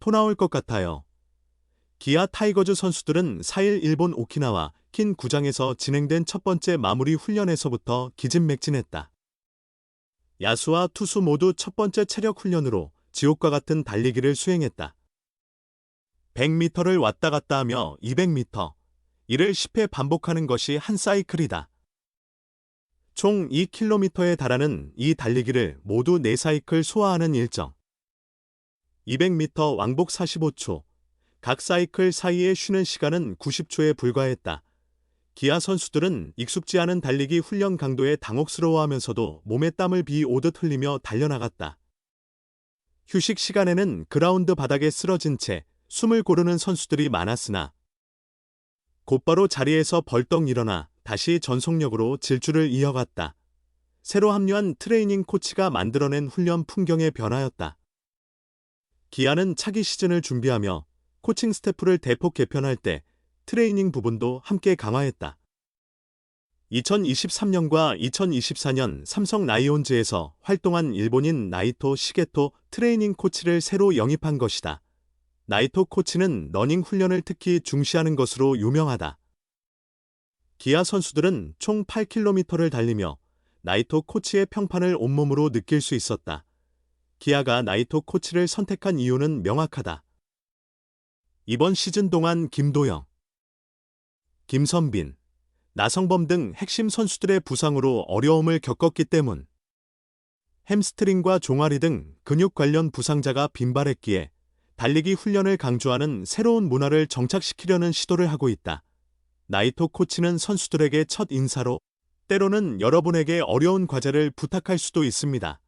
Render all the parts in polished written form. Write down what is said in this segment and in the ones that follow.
토 나올 것 같아요. 기아 타이거즈 선수들은 4일 일본 오키나와 킨 구장에서 진행된 첫 번째 마무리 훈련에서부터 기진맥진했다. 야수와 투수 모두 첫 번째 체력 훈련으로 지옥과 같은 달리기를 수행했다. 100m를 왔다 갔다 하며 200m, 이를 10회 반복하는 것이 한 사이클이다. 총 2km에 달하는 이 달리기를 모두 4사이클 소화하는 일정. 200m 왕복 45초, 각 사이클 사이에 쉬는 시간은 90초에 불과했다. 기아 선수들은 익숙지 않은 달리기 훈련 강도에 당혹스러워하면서도 몸에 땀을 비오듯 흘리며 달려나갔다. 휴식 시간에는 그라운드 바닥에 쓰러진 채 숨을 고르는 선수들이 많았으나 곧바로 자리에서 벌떡 일어나 다시 전속력으로 질주를 이어갔다. 새로 합류한 트레이닝 코치가 만들어낸 훈련 풍경의 변화였다. 기아는 차기 시즌을 준비하며 코칭 스태프를 대폭 개편할 때 트레이닝 부분도 함께 강화했다. 2023년과 2024년 삼성 라이온즈에서 활동한 일본인 나이토 시게토 트레이닝 코치를 새로 영입한 것이다. 나이토 코치는 러닝 훈련을 특히 중시하는 것으로 유명하다. 기아 선수들은 총 8km를 달리며 나이토 코치의 평판을 온몸으로 느낄 수 있었다. 기아가 나이토 코치를 선택한 이유는 명확하다. 이번 시즌 동안 김도영, 김선빈, 나성범 등 핵심 선수들의 부상으로 어려움을 겪었기 때문. 햄스트링과 종아리 등 근육 관련 부상자가 빈발했기에 달리기 훈련을 강조하는 새로운 문화를 정착시키려는 시도를 하고 있다. 나이토 코치는 선수들에게 첫 인사로 때로는 여러분에게 어려운 과제를 부탁할 수도 있습니다.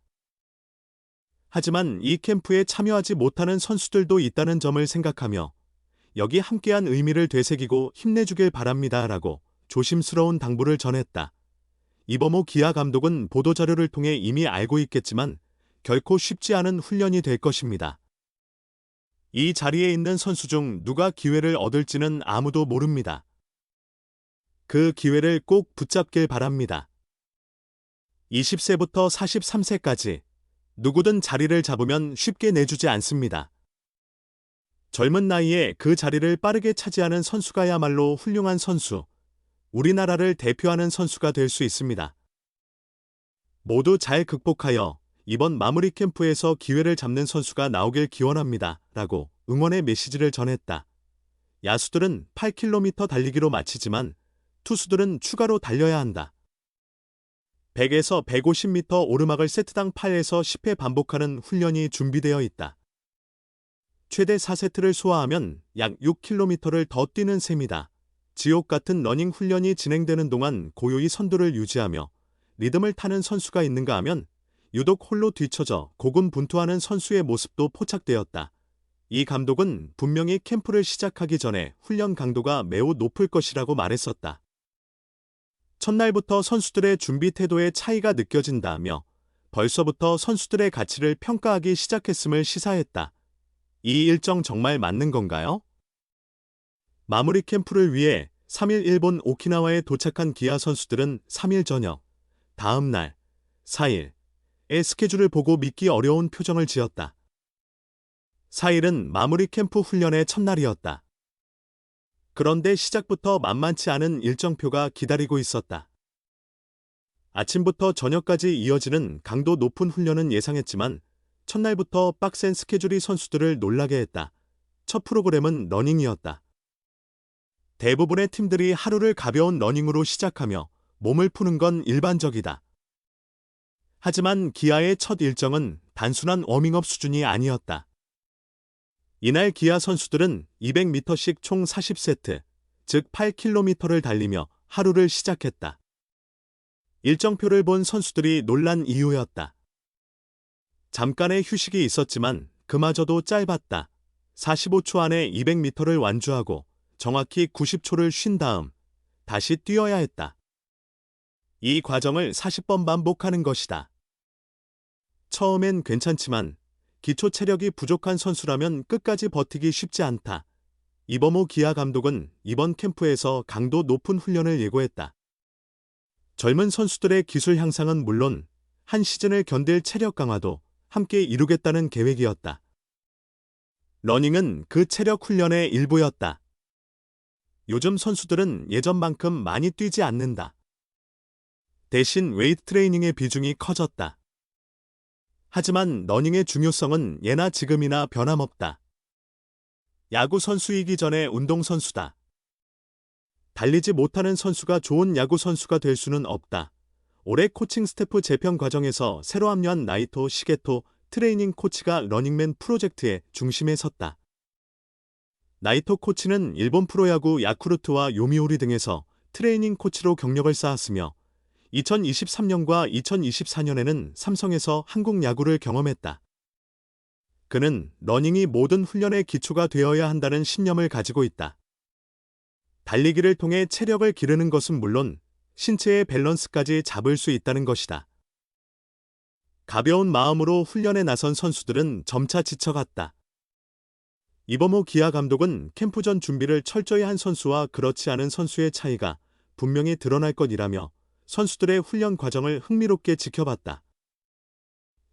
하지만 이 캠프에 참여하지 못하는 선수들도 있다는 점을 생각하며 여기 함께한 의미를 되새기고 힘내주길 바랍니다. 라고 조심스러운 당부를 전했다. 이범호 기아 감독은 보도자료를 통해 이미 알고 있겠지만 결코 쉽지 않은 훈련이 될 것입니다. 이 자리에 있는 선수 중 누가 기회를 얻을지는 아무도 모릅니다. 그 기회를 꼭 붙잡길 바랍니다. 20세부터 43세까지 누구든 자리를 잡으면 쉽게 내주지 않습니다. 젊은 나이에 그 자리를 빠르게 차지하는 선수가야말로 훌륭한 선수, 우리나라를 대표하는 선수가 될 수 있습니다. 모두 잘 극복하여 이번 마무리 캠프에서 기회를 잡는 선수가 나오길 기원합니다. 라고 응원의 메시지를 전했다. 야수들은 8km 달리기로 마치지만 투수들은 추가로 달려야 한다. 100에서 150m 오르막을 세트당 8에서 10회 반복하는 훈련이 준비되어 있다. 최대 4세트를 소화하면 약 6km를 더 뛰는 셈이다. 지옥 같은 러닝 훈련이 진행되는 동안 고요히 선두를 유지하며 리듬을 타는 선수가 있는가 하면 유독 홀로 뒤처져 고군분투하는 선수의 모습도 포착되었다. 이 감독은 분명히 캠프를 시작하기 전에 훈련 강도가 매우 높을 것이라고 말했었다. 첫날부터 선수들의 준비 태도에 차이가 느껴진다며 벌써부터 선수들의 가치를 평가하기 시작했음을 시사했다. 이 일정 정말 맞는 건가요? 마무리 캠프를 위해 3일 일본 오키나와에 도착한 기아 선수들은 3일 저녁, 다음 날, 4일의 스케줄을 보고 믿기 어려운 표정을 지었다. 4일은 마무리 캠프 훈련의 첫날이었다. 그런데 시작부터 만만치 않은 일정표가 기다리고 있었다. 아침부터 저녁까지 이어지는 강도 높은 훈련은 예상했지만 첫날부터 빡센 스케줄이 선수들을 놀라게 했다. 첫 프로그램은 러닝이었다. 대부분의 팀들이 하루를 가벼운 러닝으로 시작하며 몸을 푸는 건 일반적이다. 하지만 기아의 첫 일정은 단순한 워밍업 수준이 아니었다. 이날 기아 선수들은 200m씩 총 40세트, 즉 8km를 달리며 하루를 시작했다. 일정표를 본 선수들이 놀란 이유였다. 잠깐의 휴식이 있었지만 그마저도 짧았다. 45초 안에 200m를 완주하고 정확히 90초를 쉰 다음 다시 뛰어야 했다. 이 과정을 40번 반복하는 것이다. 처음엔 괜찮지만 기초 체력이 부족한 선수라면 끝까지 버티기 쉽지 않다. 이범호 기아 감독은 이번 캠프에서 강도 높은 훈련을 예고했다. 젊은 선수들의 기술 향상은 물론 한 시즌을 견딜 체력 강화도 함께 이루겠다는 계획이었다. 러닝은 그 체력 훈련의 일부였다. 요즘 선수들은 예전만큼 많이 뛰지 않는다. 대신 웨이트 트레이닝의 비중이 커졌다. 하지만 러닝의 중요성은 예나 지금이나 변함없다. 야구 선수이기 전에 운동선수다. 달리지 못하는 선수가 좋은 야구 선수가 될 수는 없다. 올해 코칭 스태프 재편 과정에서 새로 합류한 나이토 시게토 트레이닝 코치가 러닝맨 프로젝트의 중심에 섰다. 나이토 코치는 일본 프로야구 야쿠르트와 요미우리 등에서 트레이닝 코치로 경력을 쌓았으며 2023년과 2024년에는 삼성에서 한국 야구를 경험했다. 그는 러닝이 모든 훈련의 기초가 되어야 한다는 신념을 가지고 있다. 달리기를 통해 체력을 기르는 것은 물론 신체의 밸런스까지 잡을 수 있다는 것이다. 가벼운 마음으로 훈련에 나선 선수들은 점차 지쳐갔다. 이범호 기아 감독은 캠프 전 준비를 철저히 한 선수와 그렇지 않은 선수의 차이가 분명히 드러날 것이라며 선수들의 훈련 과정을 흥미롭게 지켜봤다.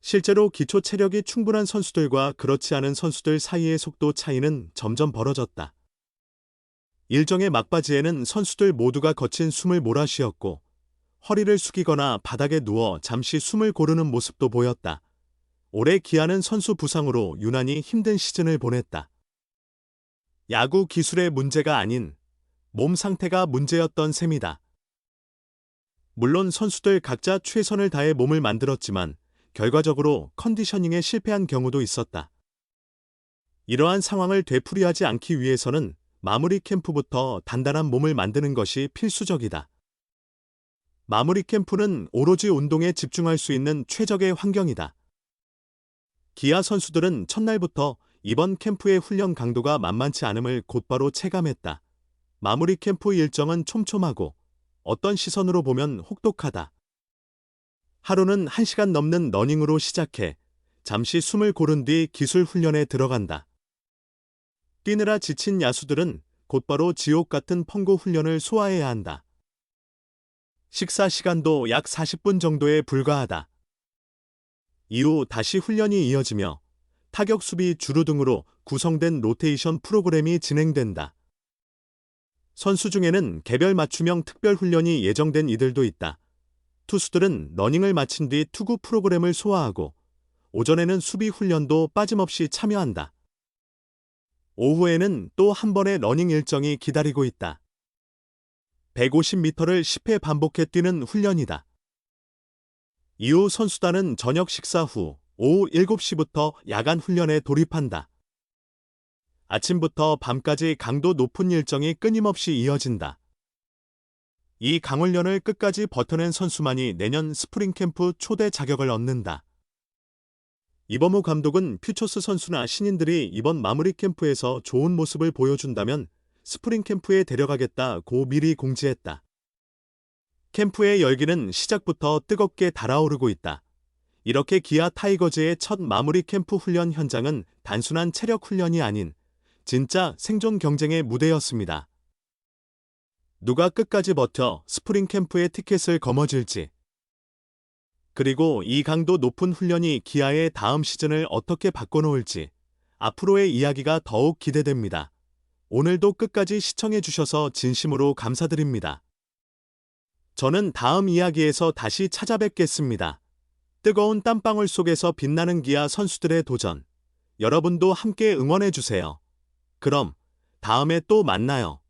실제로 기초 체력이 충분한 선수들과 그렇지 않은 선수들 사이의 속도 차이는 점점 벌어졌다. 일정의 막바지에는 선수들 모두가 거친 숨을 몰아쉬었고 허리를 숙이거나 바닥에 누워 잠시 숨을 고르는 모습도 보였다. 올해 기아는 선수 부상으로 유난히 힘든 시즌을 보냈다. 야구 기술의 문제가 아닌 몸 상태가 문제였던 셈이다. 물론 선수들 각자 최선을 다해 몸을 만들었지만 결과적으로 컨디셔닝에 실패한 경우도 있었다. 이러한 상황을 되풀이하지 않기 위해서는 마무리 캠프부터 단단한 몸을 만드는 것이 필수적이다. 마무리 캠프는 오로지 운동에 집중할 수 있는 최적의 환경이다. 기아 선수들은 첫날부터 이번 캠프의 훈련 강도가 만만치 않음을 곧바로 체감했다. 마무리 캠프 일정은 촘촘하고 어떤 시선으로 보면 혹독하다. 하루는 1시간 넘는 러닝으로 시작해 잠시 숨을 고른 뒤 기술 훈련에 들어간다. 뛰느라 지친 야수들은 곧바로 지옥 같은 펑고 훈련을 소화해야 한다. 식사 시간도 약 40분 정도에 불과하다. 이후 다시 훈련이 이어지며 타격 수비 주루 등으로 구성된 로테이션 프로그램이 진행된다. 선수 중에는 개별 맞춤형 특별 훈련이 예정된 이들도 있다. 투수들은 러닝을 마친 뒤 투구 프로그램을 소화하고 오전에는 수비 훈련도 빠짐없이 참여한다. 오후에는 또 한 번의 러닝 일정이 기다리고 있다. 150m를 10회 반복해 뛰는 훈련이다. 이후 선수단은 저녁 식사 후 오후 7시부터 야간 훈련에 돌입한다. 아침부터 밤까지 강도 높은 일정이 끊임없이 이어진다. 이 강훈련을 끝까지 버텨낸 선수만이 내년 스프링 캠프 초대 자격을 얻는다. 이범호 감독은 퓨처스 선수나 신인들이 이번 마무리 캠프에서 좋은 모습을 보여준다면 스프링 캠프에 데려가겠다고 미리 공지했다. 캠프의 열기는 시작부터 뜨겁게 달아오르고 있다. 이렇게 기아 타이거즈의 첫 마무리 캠프 훈련 현장은 단순한 체력 훈련이 아닌 진짜 생존 경쟁의 무대였습니다. 누가 끝까지 버텨 스프링 캠프의 티켓을 거머쥘지, 그리고 이 강도 높은 훈련이 기아의 다음 시즌을 어떻게 바꿔놓을지 앞으로의 이야기가 더욱 기대됩니다. 오늘도 끝까지 시청해주셔서 진심으로 감사드립니다. 저는 다음 이야기에서 다시 찾아뵙겠습니다. 뜨거운 땀방울 속에서 빛나는 기아 선수들의 도전, 여러분도 함께 응원해주세요. 그럼 다음에 또 만나요.